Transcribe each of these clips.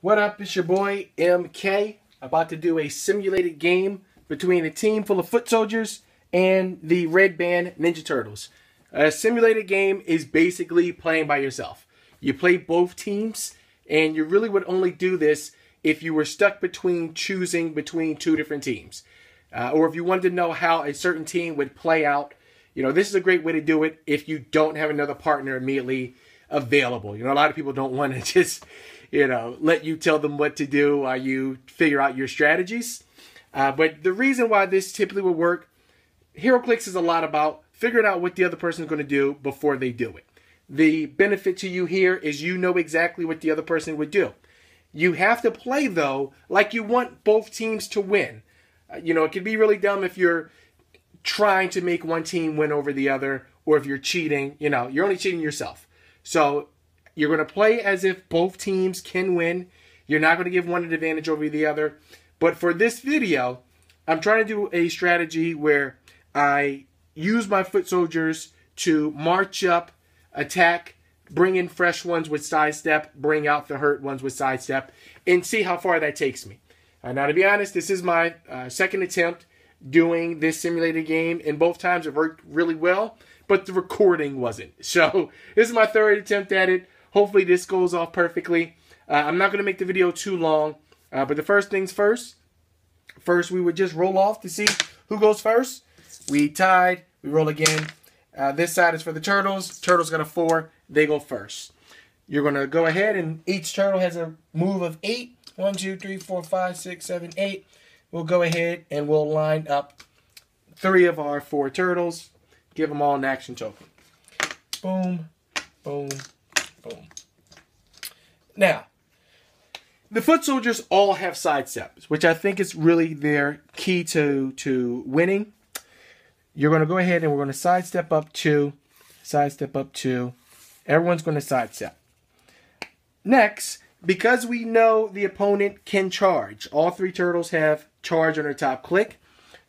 What up? It's your boy MK, about to do a simulated game between a team full of foot soldiers and the Red Band Ninja Turtles. A simulated game is basically playing by yourself. You play both teams, and you really would only do this if you were stuck between choosing between two different teams. Or if you wanted to know how a certain team would play out. You know, this is a great way to do it if you don't have another partner immediately available. You know, a lot of people don't want to just, let you tell them what to do while you figure out your strategies. But the reason why this typically would work, Heroclix is a lot about figuring out what the other person is going to do before they do it. The benefit to you here is you know exactly what the other person would do. You have to play, though, like you want both teams to win. It can be really dumb if you're trying to make one team win over the other, or if you're cheating, you're only cheating yourself. So you're going to play as if both teams can win. You're not going to give one an advantage over the other. But for this video, I'm trying to do a strategy where I use my foot soldiers to march up, attack, bring in fresh ones with sidestep, bring out the hurt ones with sidestep, and see how far that takes me. Now, to be honest, this is my second attempt doing this simulated game, and both times it worked really well, but the recording wasn't. So this is my third attempt at it. Hopefully this goes off perfectly. I'm not going to make the video too long, but the first things first. First, we would just roll off to see who goes first. We tied. We roll again. This side is for the turtles. Turtles got a 4. They go first. You're going to go ahead, and each turtle has a move of 8. 1, 2, 3, 4, 5, 6, 7, 8. We'll go ahead and we'll line up 3 of our 4 turtles. Give them all an action token. Boom, boom, boom. Now, the foot soldiers all have sidesteps, which I think is really their key to winning. You're going to go ahead and we're going to sidestep up 2. Sidestep up 2. Everyone's going to sidestep. Next, because we know the opponent can charge, all 3 turtles have charge on their top click.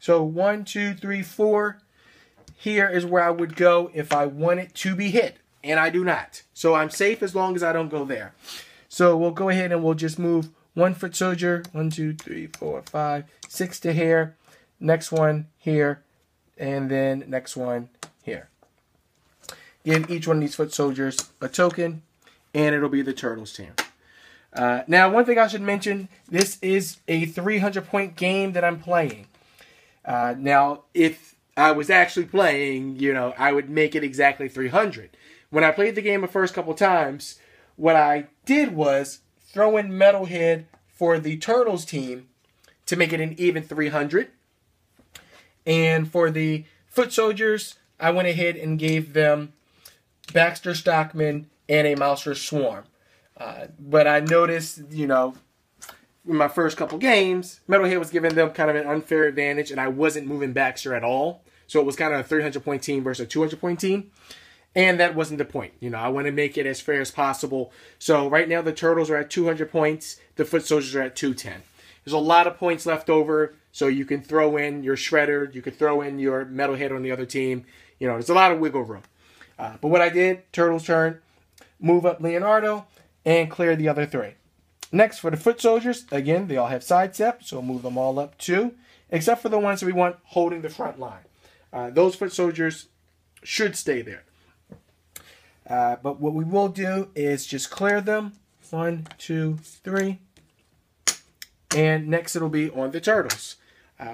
So 1, 2, 3, 4. Here is where I would go if I wanted to be hit, and I do not. So I'm safe as long as I don't go there. So we'll go ahead and we'll just move 1 foot soldier, 1, 2, 3, 4, 5, 6 to here. Next one here, and then next one here. Give each one of these foot soldiers a token, and it'll be the turtles' turn. Now, one thing I should mention, this is a 300-point game that I'm playing. Now, if I was actually playing, I would make it exactly 300. When I played the game the first couple times, what I did was throw in Metalhead for the Turtles team to make it an even 300. And for the Foot Soldiers, I went ahead and gave them Baxter Stockman and a Mouser Swarm. But I noticed, in my first couple games, Metalhead was giving them kind of an unfair advantage, and I wasn't moving Baxter at all. So it was kind of a 300-point team versus a 200-point team. And that wasn't the point. I want to make it as fair as possible. So right now the Turtles are at 200 points. The Foot Soldiers are at 210. There's a lot of points left over, so you can throw in your Shredder. You could throw in your Metalhead on the other team. There's a lot of wiggle room. But what I did, Turtles' turn, move up Leonardo, and clear the other 3. Next, for the Foot Soldiers, again, they all have sidestep, so move them all up 2, except for the ones that we want holding the front line. Those Foot Soldiers should stay there. But what we will do is just clear them. 1, 2, 3. And next it'll be on the Turtles.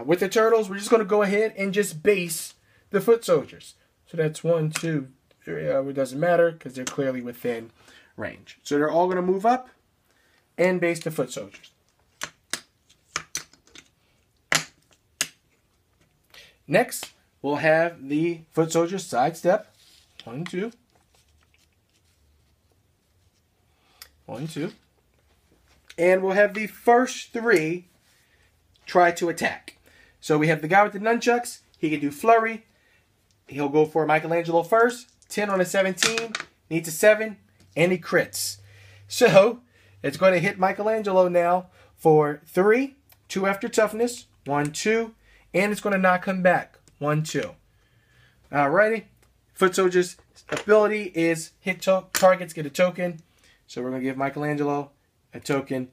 With the Turtles, we're just going to go ahead and just base the Foot Soldiers. So that's 1, 2, 3. It doesn't matter because they're clearly within range. So they're all going to move up and base the Foot Soldiers. Next, we'll have the Foot Soldiers sidestep. 1, 2. 1, 2. And we'll have the first 3 try to attack. So we have the guy with the nunchucks. He can do flurry. He'll go for Michelangelo first. 10 on a 17. Needs a 7. And he crits. So it's going to hit Michelangelo now for 3. 2 after toughness. 1, 2. And it's going to knock him back. 1, 2. Alrighty. Foot Soldier's ability is hit targets, get a token. So we're going to give Michelangelo a token.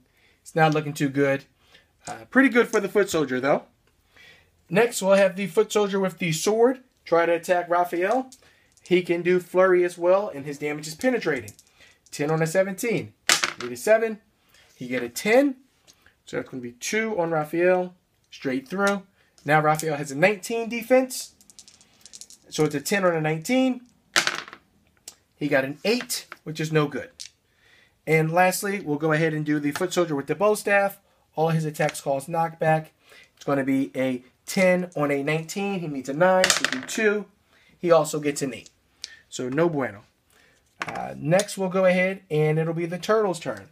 It's not looking too good. Pretty good for the foot soldier, though. Next, we'll have the foot soldier with the sword try to attack Raphael. He can do flurry as well, and his damage is penetrating. 10 on a 17. Need a 7. He get a 10. So that's going to be 2 on Raphael. Straight through. Now Raphael has a 19 defense. So it's a 10 on a 19. He got an 8, which is no good. And lastly, we'll go ahead and do the foot soldier with the bow staff. All his attacks cause knockback. It's going to be a 10 on a 19. He needs a 9. So do 2. He also gets an 8. So no bueno. Next, we'll go ahead and it'll be the turtle's turn.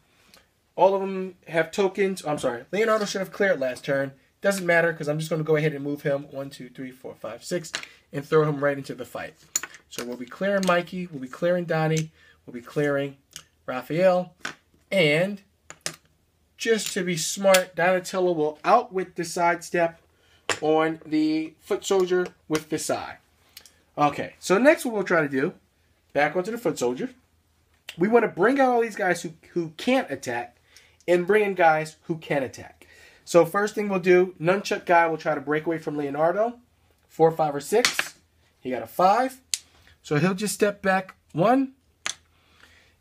All of them have tokens. I'm sorry. Leonardo should have cleared last turn. Doesn't matter because I'm just going to go ahead and move him 1, 2, 3, 4, 5, 6 and throw him right into the fight. So we'll be clearing Mikey. We'll be clearing Donnie. We'll be clearing Raphael. And just to be smart, Donatello will outwit the sidestep on the foot soldier with the sai. Okay, so next what we'll try to do, back onto the foot soldier, we want to bring out all these guys who can't attack and bring in guys who can attack. So first thing we'll do, Nunchuck guy will try to break away from Leonardo. 4, 5, or 6. He got a 5. So he'll just step back 1.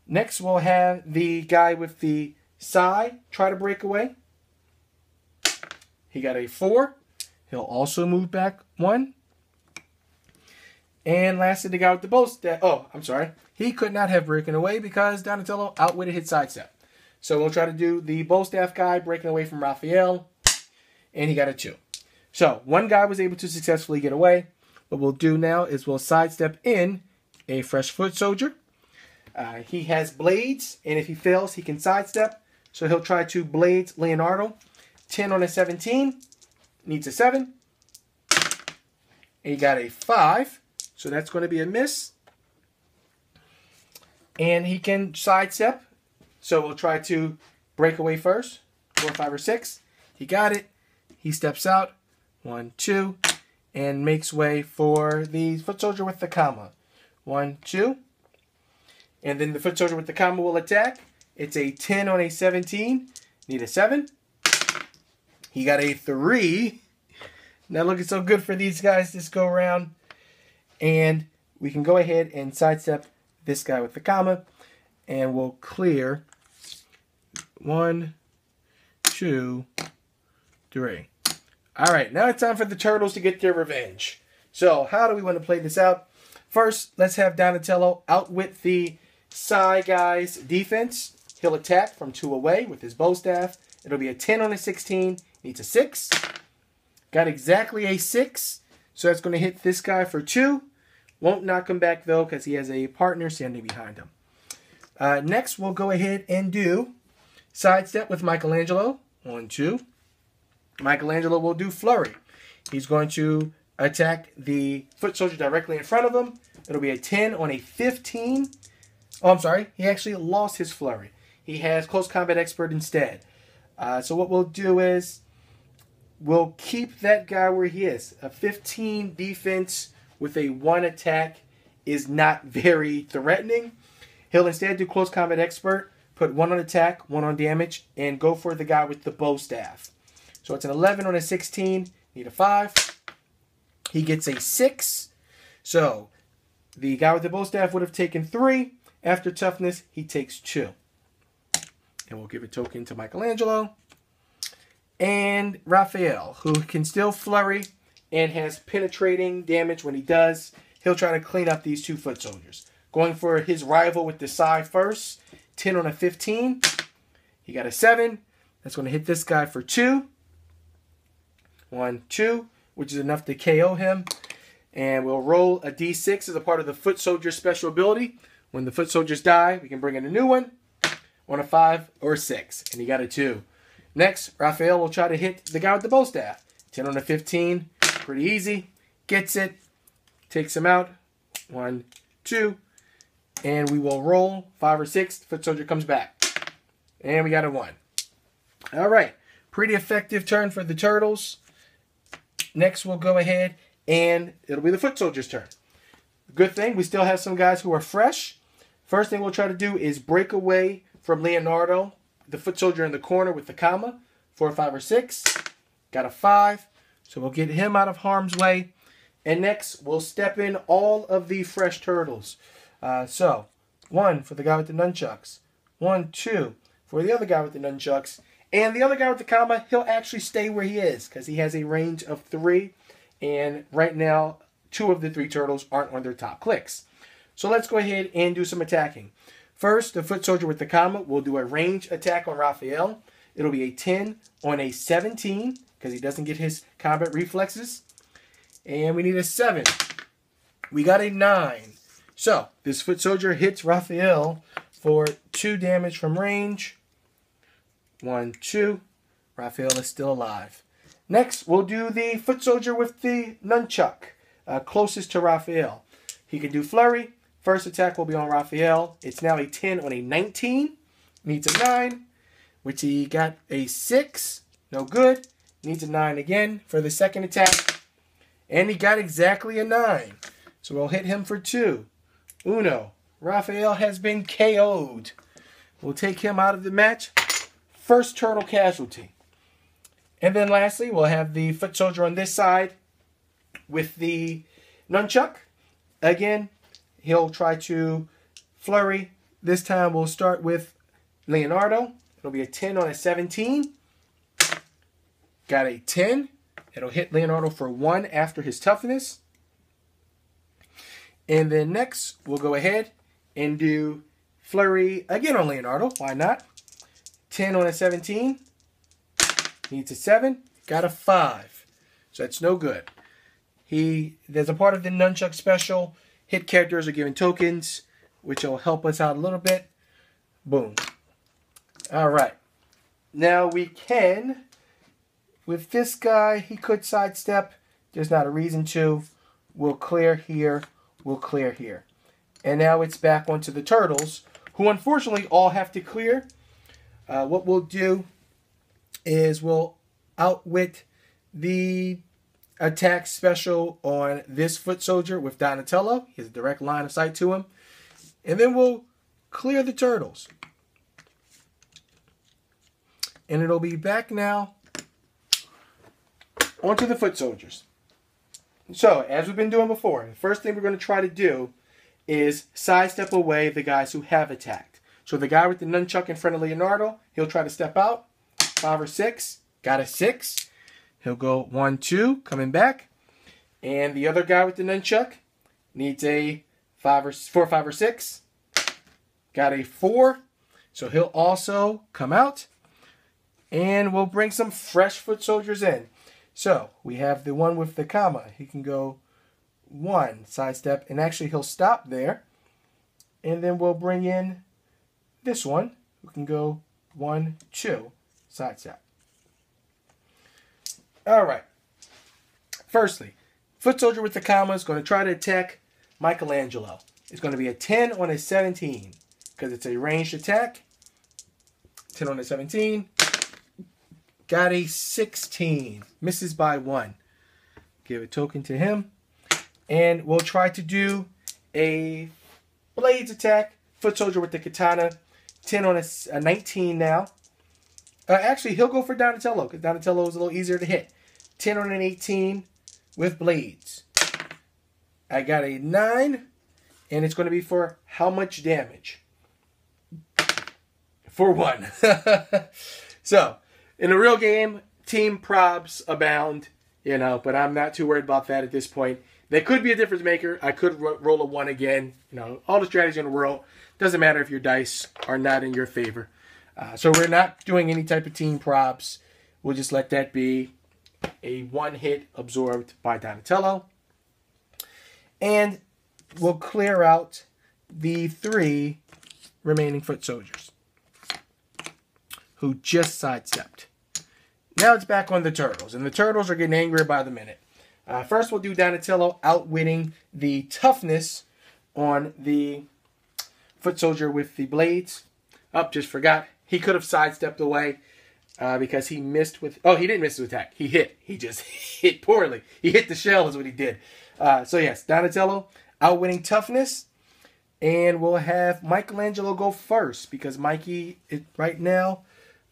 Next we'll have the guy with the sai try to break away. He got a 4. He'll also move back 1. And lastly, the guy with the bow staff. Oh, I'm sorry. He could not have broken away because Donatello outwitted his sidestep. So we'll try to do the bow staff guy breaking away from Raphael. And he got a 2. So one guy was able to successfully get away. What we'll do now is we'll sidestep in a fresh foot soldier. He has blades. And if he fails, he can sidestep. So he'll try to blades Leonardo. 10 on a 17. Needs a 7. And he got a 5. So that's going to be a miss. And he can sidestep. So we'll try to break away first. 4, 5, or 6. He got it. He steps out. 1, 2. And makes way for the foot soldier with the comma. 1, 2. And then the foot soldier with the comma will attack. It's a 10 on a 17. Need a 7. He got a 3. Not looking so good for these guys this go around. And we can go ahead and sidestep this guy with the comma. And we'll clear 1, 2, 3. Alright, now it's time for the turtles to get their revenge. So, how do we want to play this out? First, let's have Donatello outwit the sai guy's defense. He'll attack from 2 away with his bow staff. It'll be a 10 on a 16. Needs a 6. Got exactly a 6. So that's going to hit this guy for 2. Won't knock him back, though, because he has a partner standing behind him. Next, we'll go ahead and do sidestep with Michelangelo. 1, 2. Michelangelo will do flurry. He's going to attack the foot soldier directly in front of him. It'll be a 10 on a 15. Oh, I'm sorry. He actually lost his flurry. He has close combat expert instead. So what we'll do is we'll keep that guy where he is. A 15 defense with a 1 attack is not very threatening. He'll instead do close combat expert, put 1 on attack, 1 on damage, and go for the guy with the bow staff. So it's an 11 on a 16. Need a 5. He gets a 6. So the guy with the bow staff would have taken 3. After toughness, he takes 2. And we'll give a token to Michelangelo. And Raphael, who can still flurry and has penetrating damage when he does. He'll try to clean up these 2 foot soldiers. Going for his rival with the sai first. 10 on a 15. He got a 7. That's going to hit this guy for 2. 1, 2, which is enough to KO him. And we'll roll a d6 as a part of the foot soldier's special ability. When the foot soldiers die, we can bring in a new one. On a 5 or a 6. And he got a 2. Next, Raphael will try to hit the guy with the bow staff. 10 on a 15. Pretty easy. Gets it. Takes him out. 1, 2. And we will roll 5 or 6. The foot soldier comes back. And we got a 1. Alright. Pretty effective turn for the turtles. Next, we'll go ahead and it'll be the foot soldier's turn. Good thing, we still have some guys who are fresh. First thing we'll try to do is break away from Leonardo, the foot soldier in the corner with the comma. 4, 5, or 6. Got a 5. So we'll get him out of harm's way. And next, we'll step in all of the fresh turtles. So, 1 for the guy with the nunchucks. 1, 2 for the other guy with the nunchucks. And the other guy with the comma, he'll actually stay where he is because he has a range of 3. And right now, 2 of the 3 turtles aren't on their top clicks. So let's go ahead and do some attacking. First, the foot soldier with the comma will do a range attack on Raphael. It'll be a 10 on a 17 because he doesn't get his combat reflexes. And we need a 7. We got a 9. So this foot soldier hits Raphael for 2 damage from range. 1, 2. Raphael is still alive. Next, we'll do the foot soldier with the nunchuck closest to Raphael. He can do flurry. First attack will be on Raphael. It's now a 10 on a 19. Needs a 9. Which he got a 6. No good. Needs a 9 again for the second attack. And he got exactly a 9. So we'll hit him for 2. Uno. Raphael has been KO'd. We'll take him out of the match. First turtle casualty. And then lastly, we'll have the foot soldier on this side with the nunchuck. Again, he'll try to flurry. This time we'll start with Leonardo. It'll be a 10 on a 17. Got a 10. It'll hit Leonardo for 1 after his toughness. And then next, we'll go ahead and do flurry again on Leonardo. Why not? 10 on a 17. Needs a 7. Got a 5. So that's no good. There's a part of the nunchuck special. Hit characters are given tokens, which will help us out a little bit. Boom. All right. Now we can, with this guy, he could sidestep. There's not a reason to. We'll clear here. We'll clear here. And now it's back onto the turtles, who unfortunately all have to clear. What we'll do is we'll outwit the attack special on this foot soldier with Donatello. He has a direct line of sight to him. And then we'll clear the turtles. And it'll be back now onto the foot soldiers. So, as we've been doing before, the first thing we're going to try to do is sidestep away the guys who have attacked. So the guy with the nunchuck in front of Leonardo, he'll try to step out. 5 or 6. Got a 6. He'll go 1, 2, coming back. And the other guy with the nunchuck needs a 4, 5, or 6. Got a 4. So he'll also come out. And we'll bring some fresh foot soldiers in. So we have the one with the comma. He can go 1, sidestep, and actually he'll stop there. And then we'll bring in this one, who can go 1, 2, sidestep. All right. Firstly, foot soldier with the comma is going to try to attack Michelangelo. It's going to be a 10 on a 17 because it's a ranged attack. 10 on a 17. Got a 16. Misses by 1. Give a token to him. And we'll try to do a blades attack. Foot soldier with the katana. 10 on a 19 now. Actually, he'll go for Donatello because Donatello is a little easier to hit. 10 on an 18 with blades. I got a 9. And it's going to be for how much damage? For 1. So, in a real game, team props abound, but I'm not too worried about that at this point. They could be a difference maker. I could roll a 1 again. All the strategy in the world. Doesn't matter if your dice are not in your favor. So we're not doing any type of team props. We'll just let that be a 1 hit absorbed by Donatello. And we'll clear out the 3 remaining foot soldiers who just sidestepped. Now it's back on the turtles, and the turtles are getting angrier by the minute. First, we'll do Donatello outwitting the toughness on the foot soldier with the blades. Just forgot. He could have sidestepped away because he missed with... Oh, he didn't miss his attack. He hit. He just hit poorly. He hit the shell is what he did. So yes, Donatello outwitting toughness. And we'll have Michelangelo go first because Mikey, right now,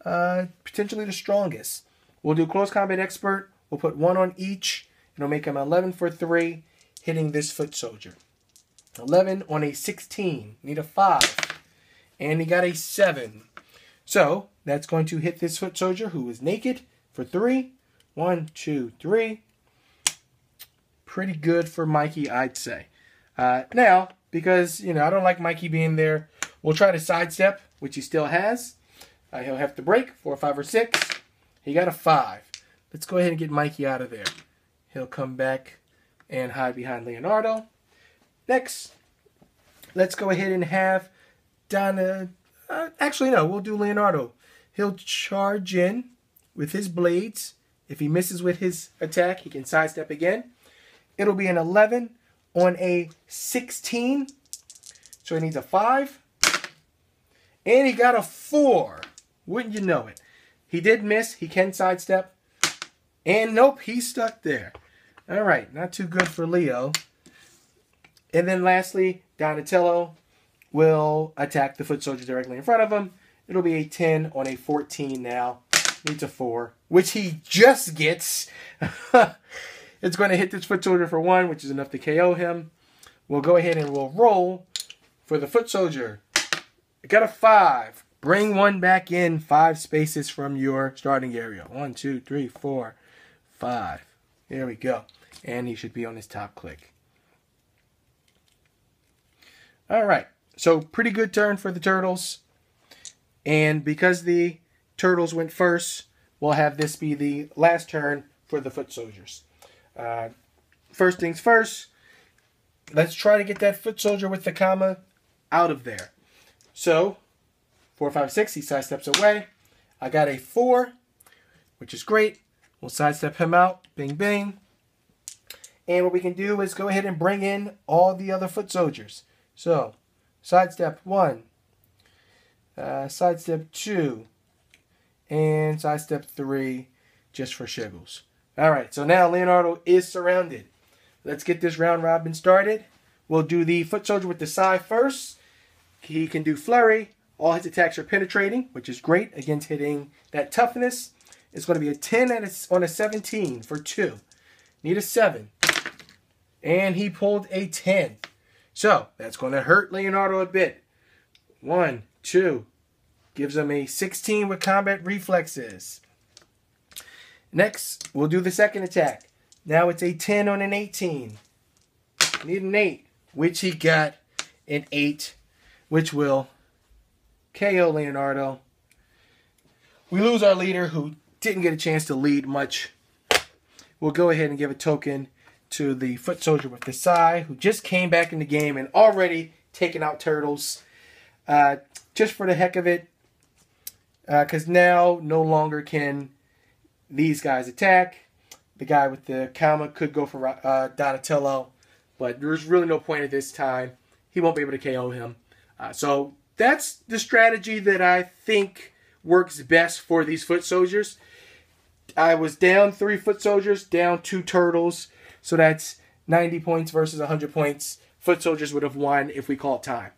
potentially the strongest. We'll do close combat expert. We'll put 1 on each. It'll make him 11 for 3, hitting this foot soldier. 11 on a 16. Need a 5. And he got a 7. So that's going to hit this foot soldier who is naked for 3. 1, 2, 3. Pretty good for Mikey, I'd say. Now, because, I don't like Mikey being there, we'll try to sidestep, which he still has. He'll have to break 4, 5, or 6. He got a 5. Let's go ahead and get Mikey out of there. He'll come back and hide behind Leonardo. Next, let's go ahead and have Donna. Actually, no, we'll do Leonardo. He'll charge in with his blades. If he misses with his attack, he can sidestep again. It'll be an 11 on a 16. So he needs a 5. And he got a 4. Wouldn't you know it? He did miss. He can sidestep. And nope, he's stuck there. All right, not too good for Leo. And then lastly, Donatello will attack the foot soldier directly in front of him. It'll be a 10 on a 14 now. Needs a 4, which he just gets. It's going to hit this foot soldier for 1, which is enough to KO him. We'll go ahead and we'll roll for the foot soldier. I got a 5. Bring 1 back in 5 spaces from your starting area. 1, 2, 3, 4, 5. There we go. And he should be on his top click. All right. So pretty good turn for the turtles. And because the turtles went first, we'll have this be the last turn for the foot soldiers. First things first, let's try to get that foot soldier with the comma out of there. So 4, 5, 6, he sidesteps away. I got a 4, which is great. We'll sidestep him out. Bing, bing. And what we can do is go ahead and bring in all the other foot soldiers. So, sidestep 1, sidestep 2, and sidestep 3 just for shiggles. Alright, so now Leonardo is surrounded. Let's get this round robin started. We'll do the foot soldier with the Psy first. He can do flurry. All his attacks are penetrating, which is great against hitting that toughness. It's going to be a 10 on a 17 for 2. Need a 7. And he pulled a 10. So, that's going to hurt Leonardo a bit. 1, 2. Gives him a 16 with combat reflexes. Next, we'll do the second attack. Now it's a 10 on an 18. Need an 8, which he got an 8, which will KO Leonardo. We lose our leader, who didn't get a chance to lead much. We'll go ahead and give a token to the foot soldier with the Psy, who just came back in the game and already taken out turtles. Just for the heck of it. Because now no longer can these guys attack. The guy with the comma could go for Donatello. But there's really no point at this time. He won't be able to KO him. So that's the strategy that I think works best for these foot soldiers. I was down 3 foot soldiers, down 2 turtles. So that's 90 points versus 100 points. Foot soldiers would have won if we called time.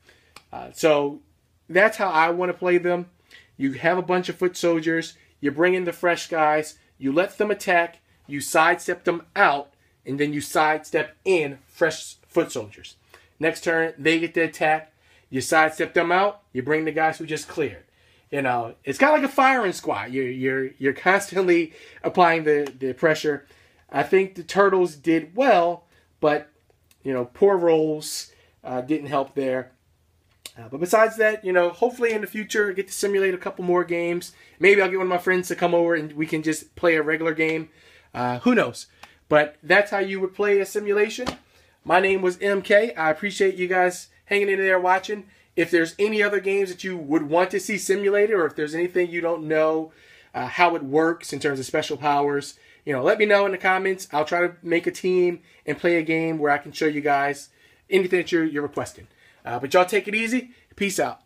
So that's how I want to play them. You have a bunch of foot soldiers. You bring in the fresh guys. You let them attack. You sidestep them out. And then you sidestep in fresh foot soldiers. Next turn, they get the attack. You sidestep them out. You bring the guys who just cleared. You know, it's kind of like a firing squad. You're constantly applying the pressure. I think the turtles did well, but poor rolls didn't help there. But besides that, hopefully in the future I get to simulate a couple more games. Maybe I'll get one of my friends to come over and we can just play a regular game. Who knows? But that's how you would play a simulation. My name was MK. I appreciate you guys hanging in there watching. If there's any other games that you would want to see simulated, or if there's anything you don't know how it works in terms of special powers, let me know in the comments. I'll try to make a team and play a game where I can show you guys anything that you're requesting. But y'all take it easy. Peace out.